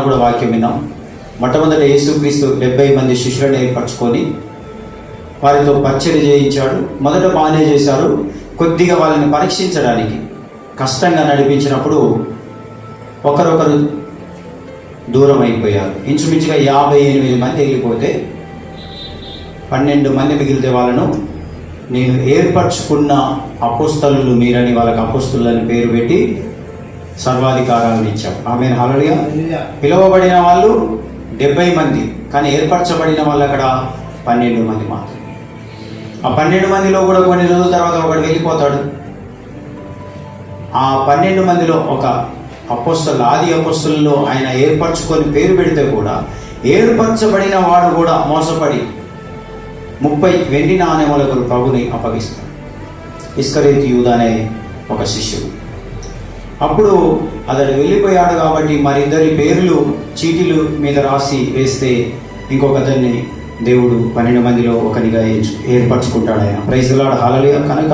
కూడా వాక్యం విన్నాం. మొట్టమొదట యేసుక్రీస్తు 70 మంది శిష్యులను ఏర్పరచుకొని వారితో పరిచర్య చేయించాడు. మొదట బాగానే చేశారు. కొద్దిగా వాళ్ళని పరీక్షించడానికి కష్టంగా నడిపించినప్పుడు ఒకరొకరు దూరం అయిపోయారు. ఇంచుమించుగా 58 మంది వెళ్ళిపోతే 12 మంది మిగిలితే వాళ్ళను నేను ఏర్పరచుకున్న అపోస్తలులు మీరని వాళ్ళకి అపోస్తలులని పేరు పెట్టి సర్వాధికారాలను ఇచ్చాం. ఆమేన్, హల్లెలూయా. పిలువబడిన వాళ్ళు 70 మంది, కానీ ఏర్పరచబడిన వాళ్ళు అక్కడ 12 మంది మాత్రం. ఆ 12 మందిలో కూడా కొన్ని రోజుల తర్వాత ఒకడు వెళ్ళిపోతాడు. ఆ 12 మందిలో ఒక అపోస్తలు, ఆది అపోస్తలులో ఆయన ఏర్పరచుకొని పేరు పెడితే కూడా ఏర్పరచబడిన వాడు కూడా మోసపడి 30 వెండి నాణెములకు ప్రభుని అప్పగిస్తాడు. ఇస్కరియోతు యూదా అనే ఒక శిష్యుడు. అప్పుడు అతడు వెళ్ళిపోయాడు కాబట్టి మరిద్దరి పేర్లు చీటీలు మీద రాసి వేస్తే ఇంకొకరిని దేవుడు 12 మందిలో ఒకరిగా ఏర్పరచుకుంటాడు ఆయన. ప్రైజ్ ది లార్డ్, హల్లెలూయా. కనుక